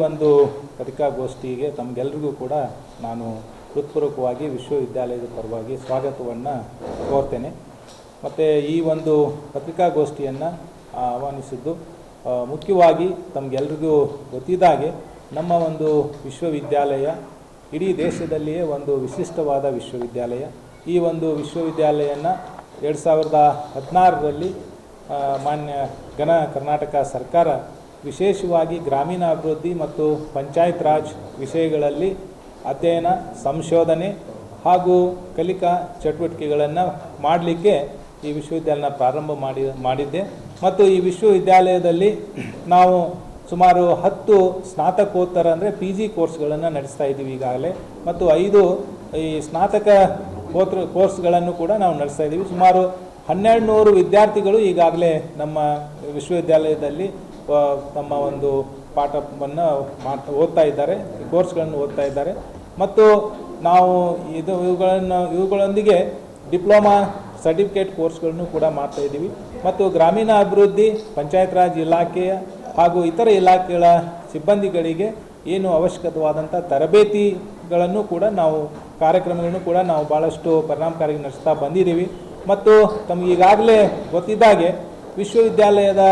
ಒಂದು ಪತ್ರಿಕಾಗೋಷ್ಠಿಗೆ ತಮಗೆಲ್ಲರಿಗೂ ಕೂಡ ನಾನು ಹೃತ್ಪೂರ್ವಕವಾಗಿ ವಿಶ್ವವಿದ್ಯಾಲಯದ ಪರವಾಗಿ ಸ್ವಾಗತವನ್ನು ಕೋರ್ತೇನೆ. ಮತ್ತು ಈ ಒಂದು ಪತ್ರಿಕಾಗೋಷ್ಠಿಯನ್ನು ಆಹ್ವಾನಿಸಿದ್ದು ಮುಖ್ಯವಾಗಿ ತಮಗೆಲ್ಲರಿಗೂ ಗೊತ್ತಿದ್ದಾಗೆ ನಮ್ಮ ಒಂದು ವಿಶ್ವವಿದ್ಯಾಲಯ ಇಡೀ ದೇಶದಲ್ಲಿಯೇ ಒಂದು ವಿಶಿಷ್ಟವಾದ ವಿಶ್ವವಿದ್ಯಾಲಯ. ಈ ಒಂದು ವಿಶ್ವವಿದ್ಯಾಲಯನ 2016ರಲ್ಲಿ ಮಾನ್ಯ ಕರ್ನಾಟಕ ಸರ್ಕಾರ ವಿಶೇಷವಾಗಿ ಗ್ರಾಮೀಣಾಭಿವೃದ್ಧಿ ಮತ್ತು ಪಂಚಾಯತ್ ರಾಜ್ ವಿಷಯಗಳಲ್ಲಿ ಅಧ್ಯಯನ, ಸಂಶೋಧನೆ ಹಾಗೂ ಕಲಿಕಾ ಚಟುವಟಿಕೆಗಳನ್ನು ಮಾಡಲಿಕ್ಕೆ ಈ ವಿಶ್ವವಿದ್ಯಾಲಯನ ಪ್ರಾರಂಭ ಮಾಡಿದ್ದೆ. ಮತ್ತು ಈ ವಿಶ್ವವಿದ್ಯಾಲಯದಲ್ಲಿ ನಾವು ಸುಮಾರು 10 ಸ್ನಾತಕೋತ್ತರ ಅಂದರೆ PG ಕೋರ್ಸ್ಗಳನ್ನು ನಡೆಸ್ತಾ ಇದ್ದೀವಿ ಈಗಾಗಲೇ, ಮತ್ತು 5 ಈ ಸ್ನಾತಕ ಕೋರ್ಸ್ಗಳನ್ನು ಕೂಡ ನಾವು ನಡೆಸ್ತಾ ಇದ್ದೀವಿ. ಸುಮಾರು 1200 ವಿದ್ಯಾರ್ಥಿಗಳು ಈಗಾಗಲೇ ನಮ್ಮ ವಿಶ್ವವಿದ್ಯಾಲಯದಲ್ಲಿ ತಮ್ಮ ಒಂದು ಪಾಠವನ್ನು ಓದ್ತಾ ಇದ್ದಾರೆ, ಕೋರ್ಸ್ಗಳನ್ನು ಓದ್ತಾ ಇದ್ದಾರೆ. ಮತ್ತು ನಾವು ಇವುಗಳೊಂದಿಗೆ ಡಿಪ್ಲೊಮಾ ಸರ್ಟಿಫಿಕೇಟ್ ಕೋರ್ಸ್ಗಳನ್ನು ಕೂಡ ಮಾಡ್ತಾ ಇದ್ದೀವಿ. ಮತ್ತು ಗ್ರಾಮೀಣ ಅಭಿವೃದ್ಧಿ, ಪಂಚಾಯತ್ ರಾಜ್ ಇಲಾಖೆಯ ಹಾಗೂ ಇತರ ಇಲಾಖೆಗಳ ಸಿಬ್ಬಂದಿಗಳಿಗೆ ಏನು ಅವಶ್ಯಕವಾದಂಥ ತರಬೇತಿಗಳನ್ನು ಕೂಡ ನಾವು ಕಾರ್ಯಕ್ರಮಗಳನ್ನು ಕೂಡ ನಾವು ಭಾಳಷ್ಟು ಪರಿಣಾಮಕಾರಿಯಾಗಿ ನಡೆಸ್ತಾ ಬಂದಿದ್ದೀವಿ. ಮತ್ತು ತಮಗೆ ಈಗಾಗಲೇ ಗೊತ್ತಿದ್ದಾಗೆ ವಿಶ್ವವಿದ್ಯಾಲಯದ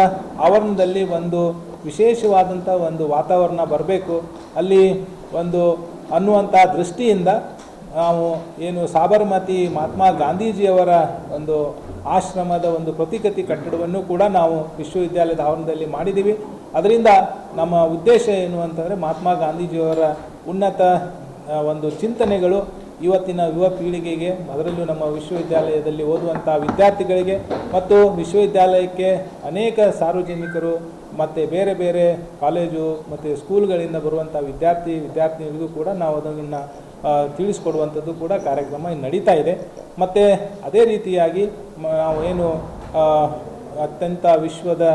ಆವರಣದಲ್ಲಿ ಒಂದು ವಿಶೇಷವಾದಂಥ ಒಂದು ವಾತಾವರಣ ಬರಬೇಕು ಅಲ್ಲಿ ಒಂದು ಅನ್ನುವಂಥ ದೃಷ್ಟಿಯಿಂದ ನಾವು ಏನು ಸಾಬರಮತಿ ಮಹಾತ್ಮ ಗಾಂಧೀಜಿಯವರ ಒಂದು ಆಶ್ರಮದ ಒಂದು ಪ್ರತಿಕೃತಿ ಕಟ್ಟಡವನ್ನು ಕೂಡ ನಾವು ವಿಶ್ವವಿದ್ಯಾಲಯದ ಆವರಣದಲ್ಲಿ ಮಾಡಿದ್ದೀವಿ. ಅದರಿಂದ ನಮ್ಮ ಉದ್ದೇಶ ಏನು ಅಂತಂದರೆ ಮಹಾತ್ಮ ಗಾಂಧೀಜಿಯವರ ಉನ್ನತ ಒಂದು ಚಿಂತನೆಗಳು ಇವತ್ತಿನ ಯುವ ಪೀಳಿಗೆಗೆ, ಅದರಲ್ಲೂ ನಮ್ಮ ವಿಶ್ವವಿದ್ಯಾಲಯದಲ್ಲಿ ಓದುವಂಥ ವಿದ್ಯಾರ್ಥಿಗಳಿಗೆ ಮತ್ತು ವಿಶ್ವವಿದ್ಯಾಲಯಕ್ಕೆ ಅನೇಕ ಸಾರ್ವಜನಿಕರು ಮತ್ತು ಬೇರೆ ಬೇರೆ ಕಾಲೇಜು ಮತ್ತು ಸ್ಕೂಲ್ಗಳಿಂದ ಬರುವಂಥ ವಿದ್ಯಾರ್ಥಿನಿಗಳಿಗೂ ಕೂಡ ನಾವು ಅದನ್ನು ತಿಳಿಸ್ಕೊಡುವಂಥದ್ದು ಕೂಡ ಕಾರ್ಯಕ್ರಮ ನಡೀತಾ ಇದೆ. ಮತ್ತು ಅದೇ ರೀತಿಯಾಗಿ ನಾವು ಏನು ಅತ್ಯಂತ ವಿಶ್ವದ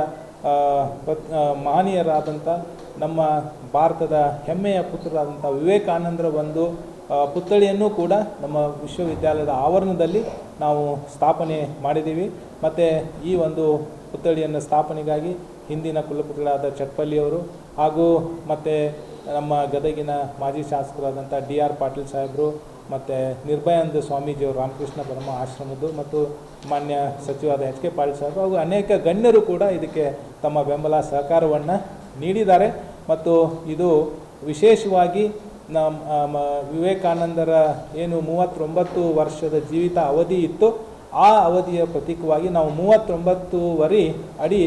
ಮಹನೀಯರಾದಂಥ ನಮ್ಮ ಭಾರತದ ಹೆಮ್ಮೆಯ ಪುತ್ರರಾದಂಥ ವಿವೇಕಾನಂದರ ಒಂದು ಪುತ್ಥಳಿಯನ್ನು ಕೂಡ ನಮ್ಮ ವಿಶ್ವವಿದ್ಯಾಲಯದ ಆವರಣದಲ್ಲಿ ನಾವು ಸ್ಥಾಪನೆ ಮಾಡಿದ್ದೀವಿ. ಮತ್ತು ಈ ಒಂದು ಪುತ್ಥಳಿಯನ್ನು ಸ್ಥಾಪನೆಗಾಗಿ ಹಿಂದಿನ ಕುಲಪತಿಗಳಾದ ಚಟ್ಪಲ್ಲಿಯವರು ಹಾಗೂ ಮತ್ತು ನಮ್ಮ ಗದಗಿನ ಮಾಜಿ ಶಾಸಕರಾದಂಥ DR ಪಾಟೀಲ್ ಸಾಹೇಬರು ಮತ್ತು ನಿರ್ಭಯಾನಂದ ಸ್ವಾಮೀಜಿಯವರು ರಾಮಕೃಷ್ಣ ಪರಮ ಆಶ್ರಮದ್ದು ಮತ್ತು ಮಾನ್ಯ ಸಚಿವರಾದ HK ಪಾಟೀಲ್ ಸಾಹೇಬರು ಹಾಗೂ ಅನೇಕ ಗಣ್ಯರು ಕೂಡ ಇದಕ್ಕೆ ತಮ್ಮ ಬೆಂಬಲ ಸಹಕಾರವನ್ನು ನೀಡಿದ್ದಾರೆ. ಮತ್ತು ಇದು ವಿಶೇಷವಾಗಿ ನಮ್ಮ ವಿವೇಕಾನಂದರ ಏನು 39 ವರ್ಷದ ಜೀವಿತ ಅವಧಿ ಇತ್ತು, ಆ ಅವಧಿಯ ಪ್ರತೀಕವಾಗಿ ನಾವು 39 ಅಡಿ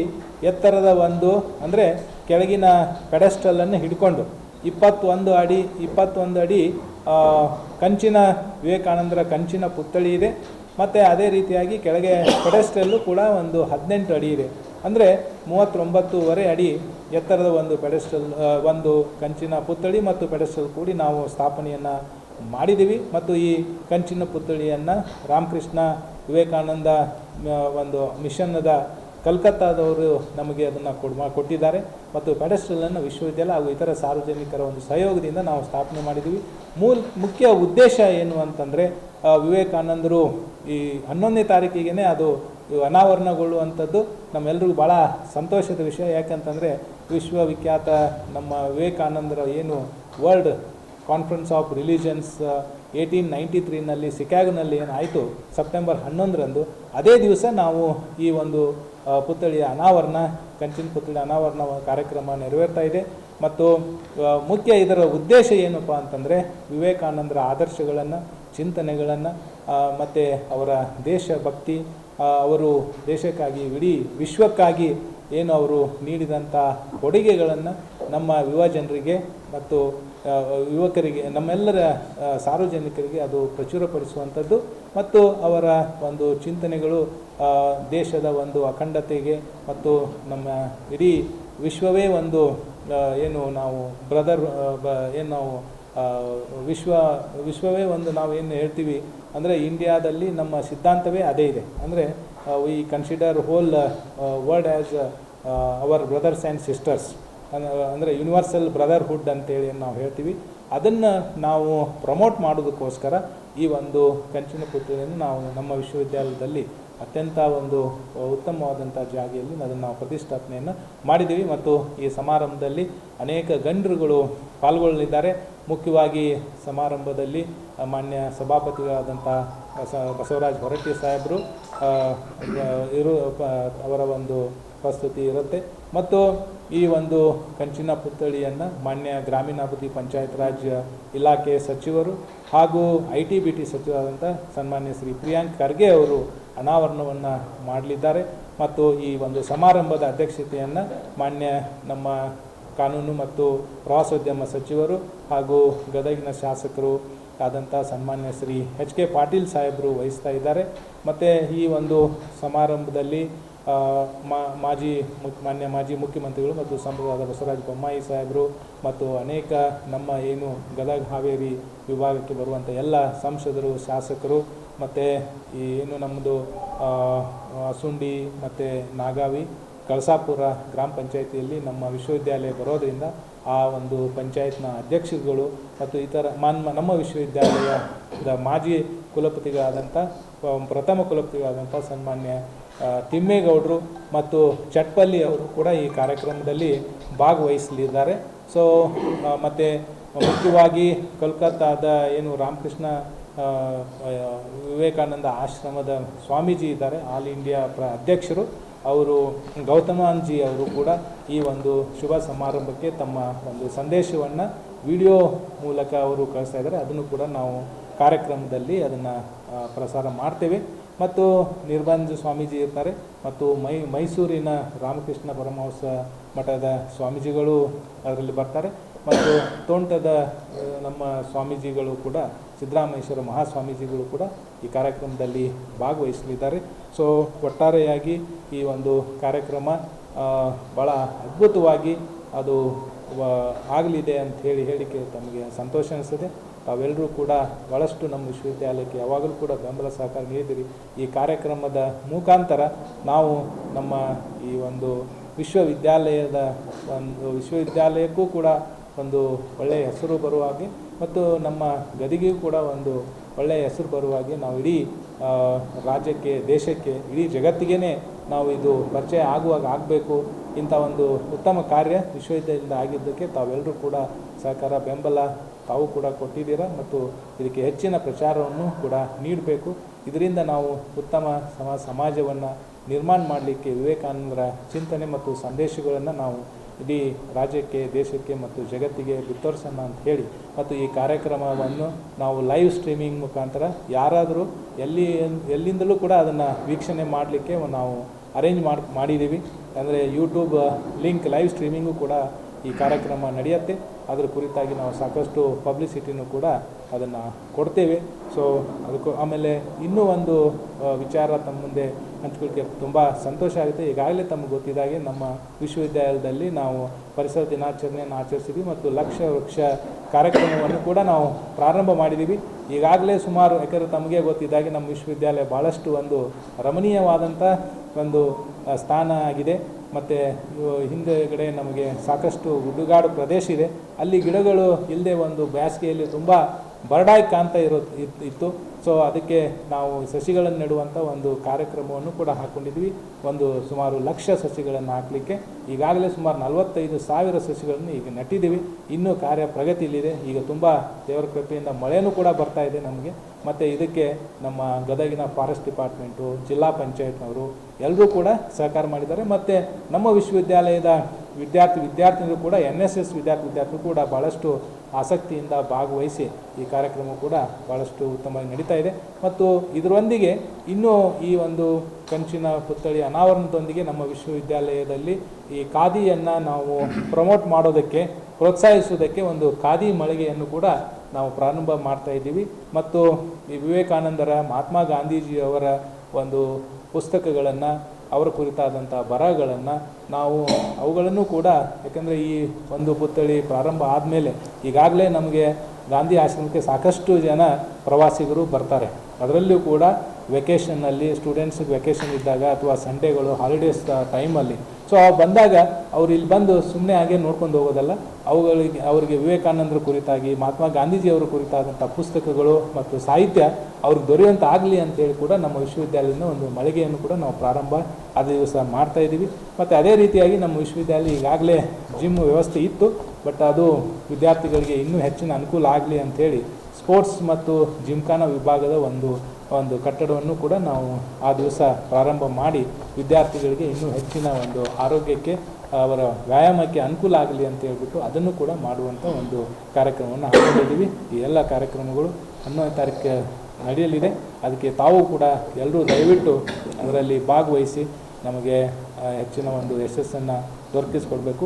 ಎತ್ತರದ ಒಂದು ಅಂದರೆ ಕೆಳಗಿನ ಪೆಡೆಸ್ಟಲನ್ನು ಹಿಡ್ಕೊಂಡು 21 ಅಡಿ ಕಂಚಿನ ವಿವೇಕಾನಂದರ ಕಂಚಿನ ಪುತ್ಥಳಿ ಇದೆ. ಮತ್ತು ಅದೇ ರೀತಿಯಾಗಿ ಕೆಳಗೆ ಪೆಡೆಸ್ಟಲ್ಲು ಕೂಡ ಒಂದು 18 ಅಡಿ ಇದೆ. ಅಂದರೆ 39 ಅಡಿ ಎತ್ತರದ ಒಂದು ಪೆಡೆಸ್ಟಲ್, ಒಂದು ಕಂಚಿನ ಪುತ್ಥಳಿ ಮತ್ತು ಪೆಡೆಸ್ಟಲ್ ಕೂಡಿ ನಾವು ಸ್ಥಾಪನೆಯನ್ನು ಮಾಡಿದ್ದೀವಿ. ಮತ್ತು ಈ ಕಂಚಿನ ಪುತ್ಥಳಿಯನ್ನು ರಾಮಕೃಷ್ಣ ವಿವೇಕಾನಂದ ಒಂದು ಮಿಷನ್ನದ ಕಲ್ಕತ್ತಾದವರು ನಮಗೆ ಅದನ್ನು ಕೊಟ್ಟಿದ್ದಾರೆ. ಮತ್ತು ಪೆಡೆಸ್ಟಲನ್ನು ವಿಶ್ವವಿದ್ಯಾಲಯ ಹಾಗೂ ಇತರ ಸಾರ್ವಜನಿಕರ ಒಂದು ಸಹಯೋಗದಿಂದ ನಾವು ಸ್ಥಾಪನೆ ಮಾಡಿದ್ದೀವಿ. ಮುಖ್ಯ ಉದ್ದೇಶ ಏನು ಅಂತಂದರೆ ವಿವೇಕಾನಂದರು ಈ 11ನೇ ತಾರೀಕಿಗೆ ಅದು ಅನಾವರಣಗೊಳ್ಳುವಂಥದ್ದು ನಮ್ಮೆಲ್ಲರಿಗೂ ಭಾಳ ಸಂತೋಷದ ವಿಷಯ. ಯಾಕಂತಂದರೆ ವಿಶ್ವವಿಖ್ಯಾತ ನಮ್ಮ ವಿವೇಕಾನಂದರ ಏನು ವರ್ಲ್ಡ್ ಕಾನ್ಫರೆನ್ಸ್ ಆಫ್ ರಿಲಿಜನ್ಸ್ 1893ನಲ್ಲಿ ಸಿಕಾಗೋನಲ್ಲಿ ಏನಾಯಿತು ಸೆಪ್ಟೆಂಬರ್ 11ರಂದು, ಅದೇ ದಿವಸ ನಾವು ಈ ಒಂದು ಪುತ್ಥಳಿಯ ಅನಾವರಣ, ಕಂಚಿನ ಪುತ್ಥಳಿ ಅನಾವರಣ ಕಾರ್ಯಕ್ರಮ ನೆರವೇರ್ತಾ ಇದೆ. ಮತ್ತು ಮುಖ್ಯ ಇದರ ಉದ್ದೇಶ ಏನಪ್ಪ ಅಂತಂದರೆ ವಿವೇಕಾನಂದರ ಆದರ್ಶಗಳನ್ನು, ಚಿಂತನೆಗಳನ್ನು ಮತ್ತು ಅವರ ದೇಶಭಕ್ತಿ, ಅವರು ದೇಶಕ್ಕಾಗಿ ಇಡೀ ವಿಶ್ವಕ್ಕಾಗಿ ಏನು ಅವರು ನೀಡಿದಂಥ ಕೊಡುಗೆಗಳನ್ನು ನಮ್ಮ ಯುವ ಜನರಿಗೆ ಮತ್ತು ಯುವಕರಿಗೆ, ನಮ್ಮೆಲ್ಲರ ಸಾರ್ವಜನಿಕರಿಗೆ ಅದು ಪ್ರಚುರಪಡಿಸುವಂಥದ್ದು. ಮತ್ತು ಅವರ ಒಂದು ಚಿಂತನೆಗಳು ದೇಶದ ಒಂದು ಅಖಂಡತೆಗೆ ಮತ್ತು ನಮ್ಮ ಇಡೀ ವಿಶ್ವವೇ ಒಂದು ಏನು ನಾವು ಏನು ನಾವು ವಿಶ್ವವೇ ಒಂದು ನಾವು ಏನು ಹೇಳ್ತೀವಿ ಅಂದರೆ ಇಂಡಿಯಾದಲ್ಲಿ ನಮ್ಮ ಸಿದ್ಧಾಂತವೇ ಅದೇ ಇದೆ. ಅಂದರೆ we consider whole world as hour brothers and sisters, ಅಂದರೆ ಯೂನಿವರ್ಸಲ್ ಬ್ರದರ್ಹುಡ್ ಅಂತೇಳಿ ನಾವು ಹೇಳ್ತೀವಿ. ಅದನ್ನು ನಾವು ಪ್ರಮೋಟ್ ಮಾಡೋದಕ್ಕೋಸ್ಕರ ಈ ಒಂದು ಕಂಚಿನ ಪುತ್ಥಳಿಯನ್ನು ನಾವು ನಮ್ಮ ವಿಶ್ವವಿದ್ಯಾಲಯದಲ್ಲಿ ಅತ್ಯಂತ ಒಂದು ಉತ್ತಮವಾದಂಥ ಜಾಗೆಯಲ್ಲಿ ಅದನ್ನು ನಾವು ಪ್ರತಿಷ್ಠಾಪನೆಯನ್ನು ಮಾಡಿದ್ದೀವಿ. ಮತ್ತು ಈ ಸಮಾರಂಭದಲ್ಲಿ ಅನೇಕ ಗಣ್ಯರುಗಳು ಪಾಲ್ಗೊಳ್ಳಲಿದ್ದಾರೆ. ಮುಖ್ಯವಾಗಿ ಸಮಾರಂಭದಲ್ಲಿ ಮಾನ್ಯ ಸಭಾಪತಿಗಳಾದಂಥ ಬಸವರಾಜ ಹೊರಟ್ಟಿ ಸಾಹೇಬರು ಅವರ ಒಂದು ಪ್ರಸ್ತುತಿ ಇರುತ್ತೆ. ಮತ್ತು ಈ ಒಂದು ಕಂಚಿನ ಪುತ್ಥಳಿಯನ್ನು ಮಾನ್ಯ ಗ್ರಾಮೀಣಾಭಿವೃದ್ಧಿ ಪಂಚಾಯತ್ ರಾಜ್ ಇಲಾಖೆ ಸಚಿವರು ಹಾಗೂ ITBT ಸಚಿವರಾದಂಥ ಸನ್ಮಾನ್ಯ ಶ್ರೀ ಪ್ರಿಯಾಂಕ್ ಖರ್ಗೆ ಅವರು ಅನಾವರಣವನ್ನು ಮಾಡಲಿದ್ದಾರೆ. ಮತ್ತು ಈ ಒಂದು ಸಮಾರಂಭದ ಅಧ್ಯಕ್ಷತೆಯನ್ನು ಮಾನ್ಯ ನಮ್ಮ ಕಾನೂನು ಮತ್ತು ಪ್ರವಾಸೋದ್ಯಮ ಸಚಿವರು ಹಾಗೂ ಗದಗಿನ ಶಾಸಕರು ಆದಂಥ ಸನ್ಮಾನ್ಯ ಶ್ರೀ HK ಪಾಟೀಲ್ ಸಾಹೇಬರು ವಹಿಸ್ತಾ ಇದ್ದಾರೆ. ಮತ್ತು ಈ ಒಂದು ಸಮಾರಂಭದಲ್ಲಿ ಮಾನ್ಯ ಮಾಜಿ ಮುಖ್ಯಮಂತ್ರಿಗಳು ಮತ್ತು ಸಂಸದರಾದ ಬಸವರಾಜ ಬೊಮ್ಮಾಯಿ ಸಾಹೇಬರು ಮತ್ತು ಅನೇಕ ನಮ್ಮ ಏನು ಗದಗ ಹಾವೇರಿ ವಿಭಾಗಕ್ಕೆ ಬರುವಂಥ ಎಲ್ಲ ಸಂಸದರು, ಶಾಸಕರು ಮತ್ತು ಈ ಏನು ನಮ್ಮದು ಸುಂಡಿ ಮತ್ತು ನಾಗಾವಿ ಕಳಸಾಪುರ ಗ್ರಾಮ ಪಂಚಾಯಿತಿಯಲ್ಲಿ ನಮ್ಮ ವಿಶ್ವವಿದ್ಯಾಲಯ ಬರೋದರಿಂದ ಆ ಒಂದು ಪಂಚಾಯತ್ನ ಅಧ್ಯಕ್ಷರುಗಳು ಮತ್ತು ಇತರ ನಮ್ಮ ವಿಶ್ವವಿದ್ಯಾಲಯದ ಮಾಜಿ ಕುಲಪತಿಗಳಾದಂಥ ಪ್ರಥಮ ಕುಲಪತಿಗಳಾದಂಥ ಸನ್ಮಾನ್ಯ ತಿಮ್ಮೇಗೌಡರು ಮತ್ತು ಚಟ್ಪಲ್ಲಿ ಅವರು ಕೂಡ ಈ ಕಾರ್ಯಕ್ರಮದಲ್ಲಿ ಭಾಗವಹಿಸಲಿದ್ದಾರೆ. ಸೊ ಮತ್ತು ಮುಖ್ಯವಾಗಿ ಕೋಲ್ಕತ್ತಾದ ಏನು ರಾಮಕೃಷ್ಣ ವಿವೇಕಾನಂದ ಆಶ್ರಮದ ಸ್ವಾಮೀಜಿ ಇದ್ದಾರೆ, ಆಲ್ ಇಂಡಿಯಾ ಅಧ್ಯಕ್ಷರು, ಅವರು ಗೌತಮಾನ್ಜಿ ಅವರು ಕೂಡ ಈ ಒಂದು ಶುಭ ಸಮಾರಂಭಕ್ಕೆ ತಮ್ಮ ಒಂದು ಸಂದೇಶವನ್ನು ವಿಡಿಯೋ ಮೂಲಕ ಅವರು ಕಳಿಸ್ತಾ ಇದ್ದಾರೆ. ಅದನ್ನು ಕೂಡ ನಾವು ಕಾರ್ಯಕ್ರಮದಲ್ಲಿ ಅದನ್ನು ಪ್ರಸಾರ ಮಾಡ್ತೇವೆ. ಮತ್ತು ನಿರ್ಬಂಧ ಸ್ವಾಮೀಜಿ ಇರ್ತಾರೆ ಮತ್ತು ಮೈಸೂರಿನ ರಾಮಕೃಷ್ಣ ಪರಮಹಂಸ ಮಠದ ಸ್ವಾಮೀಜಿಗಳು ಅದರಲ್ಲಿ ಬರ್ತಾರೆ. ಮತ್ತು ತೋಂಟದ ನಮ್ಮ ಸ್ವಾಮೀಜಿಗಳು ಕೂಡ ಸಿದ್ದರಾಮೇಶ್ವರ ಮಹಾಸ್ವಾಮೀಜಿಗಳು ಕೂಡ ಈ ಕಾರ್ಯಕ್ರಮದಲ್ಲಿ ಭಾಗವಹಿಸಲಿದ್ದಾರೆ. ಸೊ ಒಟ್ಟಾರೆಯಾಗಿ ಈ ಒಂದು ಕಾರ್ಯಕ್ರಮ ಭಾಳ ಅದ್ಭುತವಾಗಿ ಅದು ಆಗಲಿದೆ ಅಂತ ಹೇಳಿಕೆ ತಮಗೆ ಸಂತೋಷ ಅನಿಸ್ತದೆ. ತಾವೆಲ್ಲರೂ ಕೂಡ ಭಾಳಷ್ಟು ನಮ್ಮ ವಿಶ್ವವಿದ್ಯಾಲಯಕ್ಕೆ ಯಾವಾಗಲೂ ಕೂಡ ಬೆಂಬಲ ಸಹಕಾರ ನೀಡಿದಿರಿ. ಈ ಕಾರ್ಯಕ್ರಮದ ಮುಖಾಂತರ ನಾವು ನಮ್ಮ ಈ ಒಂದು ವಿಶ್ವವಿದ್ಯಾಲಯಕ್ಕೂ ಕೂಡ ಒಂದು ಒಳ್ಳೆಯ ಹೆಸರು ಬರುವ ಹಾಗೆ ಮತ್ತು ನಮ್ಮ ಗದಿಗೆಯೂ ಕೂಡ ಒಂದು ಒಳ್ಳೆಯ ಹೆಸರು ಬರುವ ಹಾಗೆ ನಾವು ಇಡೀ ರಾಜ್ಯಕ್ಕೆ, ದೇಶಕ್ಕೆ, ಇಡೀ ಜಗತ್ತಿಗೇ ನಾವು ಇದು ಪರಿಚಯ ಆಗಬೇಕು. ಇಂಥ ಒಂದು ಉತ್ತಮ ಕಾರ್ಯ ವಿಶ್ವವಿದ್ಯಾಲಯದಿಂದ ಆಗಿದ್ದಕ್ಕೆ ತಾವೆಲ್ಲರೂ ಕೂಡ ಸಹಕಾರ, ಬೆಂಬಲ ತಾವು ಕೂಡ ಕೊಟ್ಟಿದ್ದೀರಾ ಮತ್ತು ಇದಕ್ಕೆ ಹೆಚ್ಚಿನ ಪ್ರಚಾರವನ್ನು ಕೂಡ ನೀಡಬೇಕು. ಇದರಿಂದ ನಾವು ಉತ್ತಮ ಸಮಾಜವನ್ನು ನಿರ್ಮಾಣ ಮಾಡಲಿಕ್ಕೆ ವಿವೇಕಾನಂದರ ಚಿಂತನೆ ಮತ್ತು ಸಂದೇಶಗಳನ್ನು ನಾವು ಇಡೀ ರಾಜ್ಯಕ್ಕೆ, ದೇಶಕ್ಕೆ ಮತ್ತು ಜಗತ್ತಿಗೆ ಬಿತ್ತರಿಸೋಣ ಅಂತ ಹೇಳಿ ಮತ್ತು ಈ ಕಾರ್ಯಕ್ರಮವನ್ನು ನಾವು ಲೈವ್ ಸ್ಟ್ರೀಮಿಂಗ್ ಮುಖಾಂತರ ಯಾರಾದರೂ ಎಲ್ಲಿಂದಲೂ ಕೂಡ ಅದನ್ನು ವೀಕ್ಷಣೆ ಮಾಡಲಿಕ್ಕೆ ನಾವು ಅರೇಂಜ್ ಮಾಡಿದ್ದೀವಿ. ಅಂದರೆ ಯೂಟ್ಯೂಬ್ ಲಿಂಕ್ ಲೈವ್ ಸ್ಟ್ರೀಮಿಂಗು ಕೂಡ ಈ ಕಾರ್ಯಕ್ರಮ ನಡೆಯುತ್ತೆ. ಅದರ ಕುರಿತಾಗಿ ನಾವು ಸಾಕಷ್ಟು ಪಬ್ಲಿಸಿಟಿನೂ ಕೂಡ ಅದನ್ನು ಕೊಡ್ತೇವೆ. ಸೊ ಅದಕ್ಕೂ ಆಮೇಲೆ ಇನ್ನೂ ಒಂದು ವಿಚಾರ ತಮ್ಮ ಮುಂದೆ ಹಂಚ್ಕೊಳ್ಳಿಕ್ಕೆ ತುಂಬ ಸಂತೋಷ ಆಗುತ್ತೆ. ಈಗಾಗಲೇ ತಮಗೆ ಗೊತ್ತಿದ್ದಾಗೆ ನಮ್ಮ ವಿಶ್ವವಿದ್ಯಾಲಯದಲ್ಲಿ ನಾವು ಪರಿಸರ ದಿನಾಚರಣೆಯನ್ನು ಆಚರಿಸಿದ್ವಿ ಮತ್ತು ಲಕ್ಷ ವೃಕ್ಷ ಕಾರ್ಯಕ್ರಮವನ್ನು ಕೂಡ ನಾವು ಪ್ರಾರಂಭ ಮಾಡಿದ್ದೀವಿ. ಈಗಾಗಲೇ ಸುಮಾರು, ಯಾಕಂದರೆ ತಮಗೆ ಗೊತ್ತಿದ್ದಾಗೆ ನಮ್ಮ ವಿಶ್ವವಿದ್ಯಾಲಯ ಭಾಳಷ್ಟು ಒಂದು ರಮಣೀಯವಾದಂಥ ಒಂದು ಸ್ಥಾನ ಆಗಿದೆ. ಮತ್ತು ಹಿಂದೆಗಡೆ ನಮಗೆ ಸಾಕಷ್ಟು ಗುಡ್ಡುಗಾಡು ಪ್ರದೇಶ ಇದೆ. ಅಲ್ಲಿ ಗಿಡಗಳು ಇಲ್ಲದೆ ಒಂದು ಬೇಸಿಗೆಯಲ್ಲಿ ತುಂಬ ಬರಡಾಗಿ ಕಾಣ್ತಾ ಇತ್ತು. ಸೊ ಅದಕ್ಕೆ ನಾವು ಸಸಿಗಳನ್ನು ನೆಡುವಂಥ ಒಂದು ಕಾರ್ಯಕ್ರಮವನ್ನು ಕೂಡ ಹಾಕ್ಕೊಂಡಿದ್ವಿ. ಒಂದು ಸುಮಾರು 1,00,000 ಸಸಿಗಳನ್ನು ಹಾಕಲಿಕ್ಕೆ ಈಗಾಗಲೇ ಸುಮಾರು 45,000 ಸಸಿಗಳನ್ನು ಈಗ ನೆಟ್ಟಿದ್ದೀವಿ. ಇನ್ನೂ ಕಾರ್ಯ ಪ್ರಗತಿಯಲ್ಲಿದೆ. ಈಗ ತುಂಬ ದೇವರ ಕೃಪೆಯಿಂದ ಮಳೆಯೂ ಕೂಡ ಬರ್ತಾ ಇದೆ ನಮಗೆ. ಮತ್ತು ಇದಕ್ಕೆ ನಮ್ಮ ಗದಗಿನ ಫಾರೆಸ್ಟ್ ಡಿಪಾರ್ಟ್ಮೆಂಟು, ಜಿಲ್ಲಾ ಪಂಚಾಯತ್ನವರು ಎಲ್ಲರೂ ಕೂಡ ಸಹಕಾರ ಮಾಡಿದ್ದಾರೆ. ಮತ್ತು ನಮ್ಮ ವಿಶ್ವವಿದ್ಯಾಲಯದ ವಿದ್ಯಾರ್ಥಿನಿಯರು ಕೂಡ NSS ವಿದ್ಯಾರ್ಥಿಗಳು ಕೂಡ ಭಾಳಷ್ಟು ಆಸಕ್ತಿಯಿಂದ ಭಾಗವಹಿಸಿ ಈ ಕಾರ್ಯಕ್ರಮ ಕೂಡ ಭಾಳಷ್ಟು ಉತ್ತಮವಾಗಿ ನಡೀತಾ ಇದೆ. ಮತ್ತು ಇದರೊಂದಿಗೆ ಇನ್ನೂ ಈ ಒಂದು ಕಂಚಿನ ಪುತ್ಥಳಿ ಅನಾವರಣದೊಂದಿಗೆ ನಮ್ಮ ವಿಶ್ವವಿದ್ಯಾಲಯದಲ್ಲಿ ಈ ಖಾದಿಯನ್ನು ನಾವು ಪ್ರಮೋಟ್ ಮಾಡೋದಕ್ಕೆ, ಪ್ರೋತ್ಸಾಹಿಸೋದಕ್ಕೆ ಒಂದು ಖಾದಿ ಮಳಿಗೆಯನ್ನು ಕೂಡ ನಾವು ಪ್ರಾರಂಭ ಮಾಡ್ತಾ ಇದ್ದೀವಿ. ಮತ್ತು ಈ ವಿವೇಕಾನಂದರ, ಮಹಾತ್ಮ ಗಾಂಧೀಜಿಯವರ ಒಂದು ಪುಸ್ತಕಗಳನ್ನು, ಅವರ ಕುರಿತಾದಂಥ ಬರಹಗಳನ್ನು ನಾವು ಅವುಗಳನ್ನು ಕೂಡ, ಯಾಕಂದರೆ ಈ ಒಂದು ಪುತ್ಥಳಿ ಪ್ರಾರಂಭ ಆದಮೇಲೆ ಈಗಾಗಲೇ ನಮಗೆ ಗಾಂಧಿ ಆಶ್ರಮಕ್ಕೆ ಸಾಕಷ್ಟು ಜನ ಪ್ರವಾಸಿಗರು ಬರ್ತಾರೆ. ಅದರಲ್ಲಿಯೂ ಕೂಡ ವೆಕೇಷನ್ನಲ್ಲಿ ಸ್ಟೂಡೆಂಟ್ಸಿಗೆ ವೆಕೇಷನ್ ಇದ್ದಾಗ ಅಥವಾ ಸಂಡೇಗಳು ಹಾಲಿಡೇಸ್ ಟೈಮಲ್ಲಿ ಸೊ ಬಂದಾಗ ಅವ್ರು ಇಲ್ಲಿ ಬಂದು ಸುಮ್ಮನೆ ಹಾಗೆ ನೋಡ್ಕೊಂಡು ಹೋಗೋದಲ್ಲ, ಅವರಿಗೆ ವಿವೇಕಾನಂದರ ಕುರಿತಾಗಿ ಮಹಾತ್ಮ ಗಾಂಧೀಜಿಯವರ ಕುರಿತಾದಂಥ ಪುಸ್ತಕಗಳು ಮತ್ತು ಸಾಹಿತ್ಯ ಅವ್ರಿಗೆ ದೊರೆಯುವಂಥ ಆಗಲಿ ಅಂತೇಳಿ ಕೂಡ ನಮ್ಮ ವಿಶ್ವವಿದ್ಯಾಲಯದಿಂದ ಒಂದು ಮಳಿಗೆಯನ್ನು ಕೂಡ ನಾವು ಪ್ರಾರಂಭ ಅದೇ ದಿವಸ ಮಾಡ್ತಾಯಿದ್ದೀವಿ. ಮತ್ತು ಅದೇ ರೀತಿಯಾಗಿ ನಮ್ಮ ವಿಶ್ವವಿದ್ಯಾಲಯ ಈಗಾಗಲೇ ಜಿಮ್ ವ್ಯವಸ್ಥೆ ಇತ್ತು, ಬಟ್ ಅದು ವಿದ್ಯಾರ್ಥಿಗಳಿಗೆ ಇನ್ನೂ ಹೆಚ್ಚಿನ ಅನುಕೂಲ ಆಗಲಿ ಅಂಥೇಳಿ ಸ್ಪೋರ್ಟ್ಸ್ ಮತ್ತು ಜಿಮ್ಖಾನಾ ವಿಭಾಗದ ಒಂದು ಕಟ್ಟಡವನ್ನು ಕೂಡ ನಾವು ಆ ದಿವಸ ಪ್ರಾರಂಭ ಮಾಡಿ ವಿದ್ಯಾರ್ಥಿಗಳಿಗೆ ಇನ್ನೂ ಹೆಚ್ಚಿನ ಒಂದು ಆರೋಗ್ಯಕ್ಕೆ ಅವರ ವ್ಯಾಯಾಮಕ್ಕೆ ಅನುಕೂಲ ಆಗಲಿ ಅಂತ ಹೇಳ್ಬಿಟ್ಟು ಅದನ್ನು ಕೂಡ ಮಾಡುವಂಥ ಒಂದು ಕಾರ್ಯಕ್ರಮವನ್ನು ಹಾಕೊಂಡಿದ್ದೀವಿ. ಈ ಎಲ್ಲ ಕಾರ್ಯಕ್ರಮಗಳು 11ನೇ ತಾರೀಕು ನಡೆಯಲಿದೆ. ಅದಕ್ಕೆ ತಾವು ಕೂಡ ಎಲ್ಲರೂ ದಯವಿಟ್ಟು ಅದರಲ್ಲಿ ಭಾಗವಹಿಸಿ ನಮಗೆ ಹೆಚ್ಚಿನ ಒಂದು ಯಶಸ್ಸನ್ನು ದೊರಕಿಸ್ಕೊಡ್ಬೇಕು.